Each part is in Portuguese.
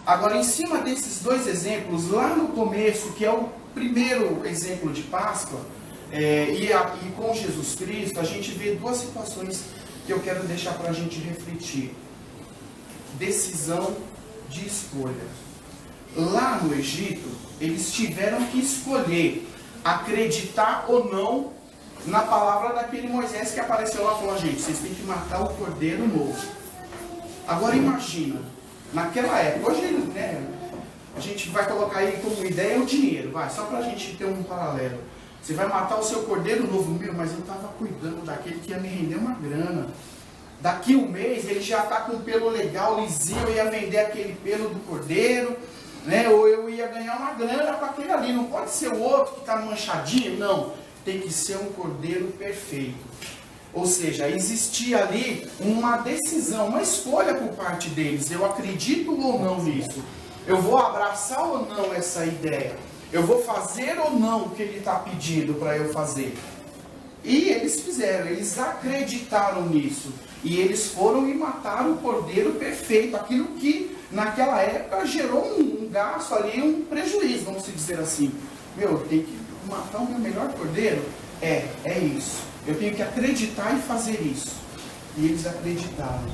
Agora, em cima desses dois exemplos, lá no começo, que é o primeiro exemplo de Páscoa, e com Jesus Cristo, a gente vê duas situações que eu quero deixar para a gente refletir. Decisão de escolha. Lá no Egito, eles tiveram que escolher acreditar ou não na palavra daquele Moisés que apareceu lá e falou: gente, vocês têm que matar o cordeiro novo. Agora imagina, naquela época, hoje, né, a gente vai colocar aí como ideia o dinheiro, só para a gente ter um paralelo. Você vai matar o seu cordeiro novo, mas eu estava cuidando daquele que ia me render uma grana. Daqui um mês ele já está com pelo legal, lisinho, eu ia vender aquele pelo do cordeiro, né? Ou eu ia ganhar uma grana com aquele ali. Não pode ser o outro que está manchadinho, não. Tem que ser um cordeiro perfeito. Ou seja, existia ali uma decisão, uma escolha por parte deles. Eu acredito ou não nisso? Eu vou abraçar ou não essa ideia? Eu vou fazer ou não o que ele está pedindo para eu fazer? E eles fizeram, eles acreditaram nisso. E eles foram e mataram o cordeiro perfeito. Aquilo que naquela época gerou um gasto ali, um prejuízo, vamos dizer assim. Eu tenho que matar o meu melhor cordeiro? É isso. Eu tenho que acreditar e fazer isso. E eles acreditaram.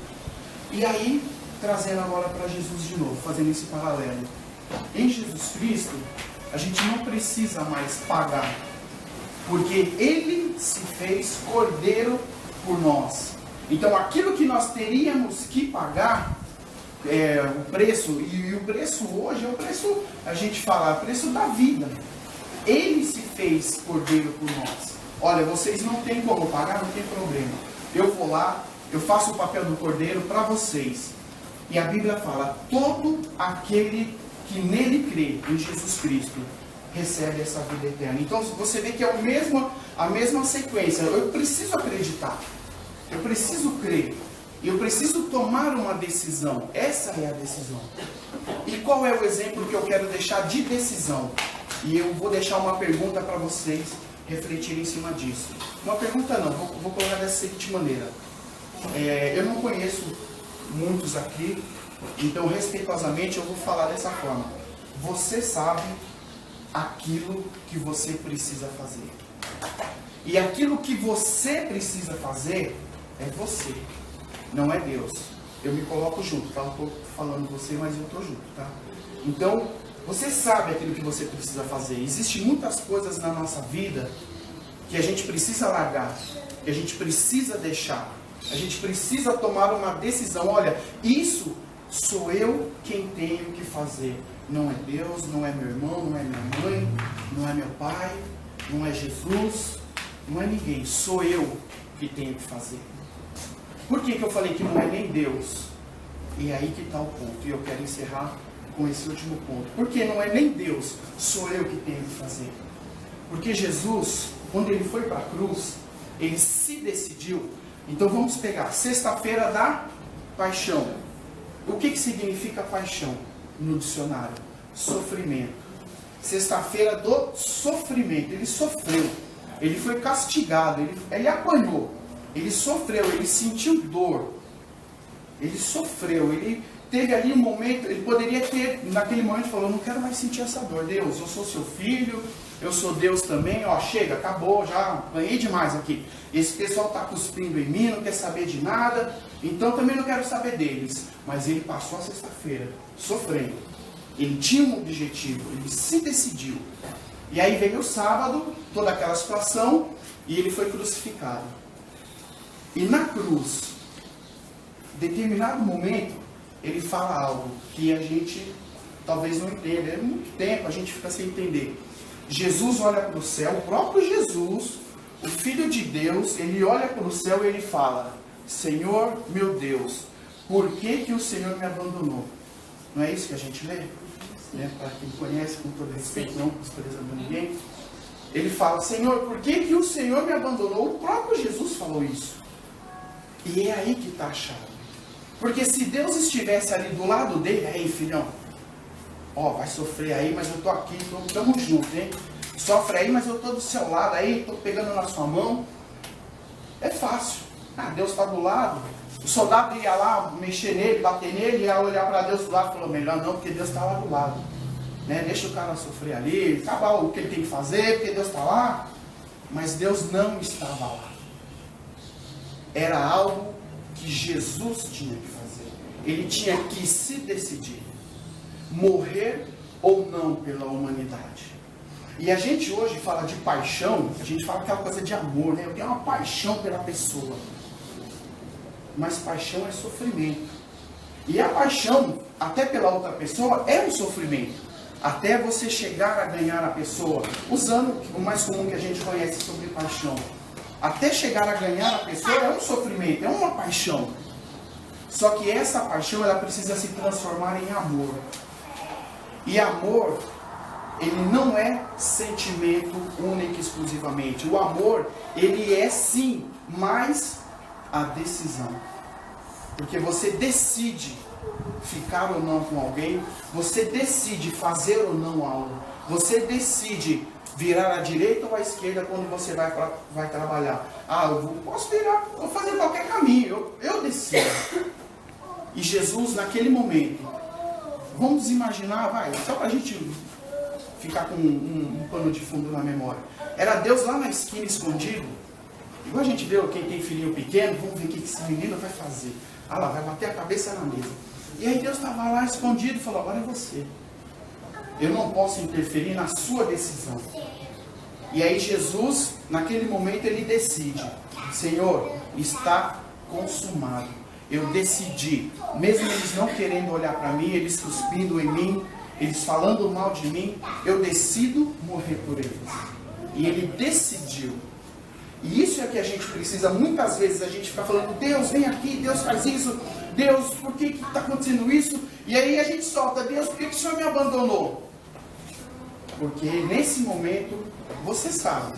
E aí, trazendo agora para Jesus de novo, fazendo esse paralelo. Em Jesus Cristo, a gente não precisa mais pagar, porque Ele se fez cordeiro por nós. Então aquilo que nós teríamos que pagar, o preço, e o preço hoje é o preço, a gente fala, o preço da vida. Ele se fez cordeiro por nós. Olha, vocês não tem como pagar, não tem problema. Eu vou lá, eu faço o papel do cordeiro para vocês. E a Bíblia fala, todo aquele que nele crê, em Jesus Cristo, recebe essa vida eterna. Então você vê que é a mesma sequência. Eu preciso acreditar, eu preciso crer, eu preciso tomar uma decisão. Essa é a decisão. E qual é o exemplo que eu quero deixar de decisão? E eu vou deixar uma pergunta para vocês refletirem em cima disso. Uma pergunta não, vou colocar dessa seguinte maneira. Eu não conheço muitos aqui, então respeitosamente eu vou falar dessa forma. Você sabe aquilo que você precisa fazer. E aquilo que você precisa fazer é você, não é Deus. Eu me coloco junto, tá? Não estou falando você, mas eu estou junto, tá? Então, você sabe aquilo que você precisa fazer. Existem muitas coisas na nossa vida que a gente precisa largar, que a gente precisa deixar. A gente precisa tomar uma decisão. Olha, isso sou eu quem tenho que fazer. Não é Deus, não é meu irmão, não é minha mãe, não é meu pai, não é Jesus, não é ninguém. Sou eu que tenho que fazer. Por que eu falei que não é nem Deus? E aí que está o ponto. E eu quero encerrar com esse último ponto. Porque não é nem Deus, sou eu que tenho que fazer. Porque Jesus, quando ele foi para a cruz, ele se decidiu. Então vamos pegar sexta-feira da paixão. O que significa paixão no dicionário? Sofrimento. Sexta-feira do sofrimento. Ele sofreu. Ele foi castigado. Ele apanhou. Ele sofreu. Ele sentiu dor. Ele sofreu. Ele teve ali um momento. Ele poderia ter, naquele momento, falou: não quero mais sentir essa dor. Deus, eu sou seu filho. Eu sou Deus também. Ó, chega, acabou. Já ganhei demais aqui. Esse pessoal está cuspindo em mim. Não quer saber de nada. Então também não quero saber deles. Mas ele passou a sexta-feira sofrendo. Ele tinha um objetivo. Ele se decidiu. E aí veio o sábado, toda aquela situação, e ele foi crucificado. E na cruz, em determinado momento, ele fala algo que a gente talvez não entenda. É muito tempo a gente fica sem entender. Jesus olha para o céu, o próprio Jesus, o Filho de Deus, ele olha para o céu e ele fala: Senhor, meu Deus, por que o Senhor me abandonou? Não é isso que a gente lê? Para quem conhece, com todo respeito, não desprezando ninguém. Ele fala: Senhor, por que o Senhor me abandonou? O próprio Jesus falou isso. E é aí que está a chave. Porque se Deus estivesse ali do lado dele: aí, filhão, ó, vai sofrer aí, mas eu estou aqui, estamos juntos, hein? Sofre aí, mas eu estou do seu lado aí, estou pegando na sua mão. É fácil. Deus está do lado, O soldado ia lá mexer nele, bater nele, ia olhar para Deus do lado e falou, melhor não, porque Deus está lá do lado. Né? Deixa o cara sofrer ali, acabar o que ele tem que fazer, porque Deus está lá. Mas Deus não estava lá. Era algo que Jesus tinha que fazer. Ele tinha que se decidir. Morrer ou não pela humanidade. E a gente hoje fala de paixão, a gente fala aquela coisa de amor, né? Eu tenho uma paixão pela pessoa. Mas paixão é sofrimento. E a paixão, até pela outra pessoa, é um sofrimento. Até você chegar a ganhar a pessoa. Usando o mais comum que a gente conhece sobre paixão. Até chegar a ganhar a pessoa é um sofrimento, é uma paixão. Só que essa paixão, ela precisa se transformar em amor. E amor, ele não é sentimento único e exclusivamente. O amor, ele é sim, mas a decisão. Porque você decide ficar ou não com alguém, você decide fazer ou não algo, você decide virar à direita ou à esquerda quando você vai trabalhar. Eu posso virar, vou fazer qualquer caminho, eu decido. E Jesus, naquele momento, vamos imaginar, só para a gente ficar com um pano de fundo na memória. Era Deus lá na esquina escondido. Igual a gente vê quem tem filhinho pequeno, vamos ver o que esse menino vai fazer. Lá, vai bater a cabeça na mesa. E aí Deus estava lá escondido e falou, agora é você. Eu não posso interferir na sua decisão. E aí Jesus, naquele momento, ele decide. Senhor, está consumado. Eu decidi. Mesmo eles não querendo olhar para mim, eles cuspindo em mim, eles falando mal de mim, eu decido morrer por eles. E ele decidiu. E isso é que a gente precisa. Muitas vezes a gente fica falando, Deus, vem aqui, Deus faz isso, Deus, por que está acontecendo isso? E aí a gente solta, Deus, por que o Senhor me abandonou? Porque nesse momento, você sabe,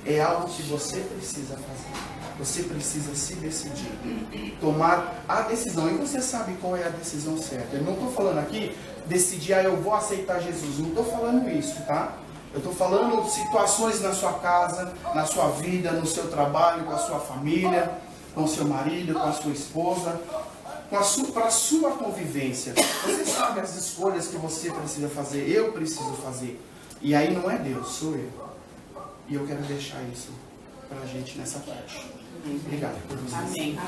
é algo que você precisa fazer. Você precisa se decidir, tomar a decisão. E você sabe qual é a decisão certa. Eu não estou falando aqui, decidir, eu vou aceitar Jesus. Não estou falando isso, tá? Eu estou falando situações na sua casa, na sua vida, no seu trabalho, com a sua família, com o seu marido, com a sua esposa, para a sua convivência. Você sabe as escolhas que você precisa fazer, eu preciso fazer. E aí não é Deus, sou eu. E eu quero deixar isso para a gente nessa parte. Obrigado por nos ver. Amém.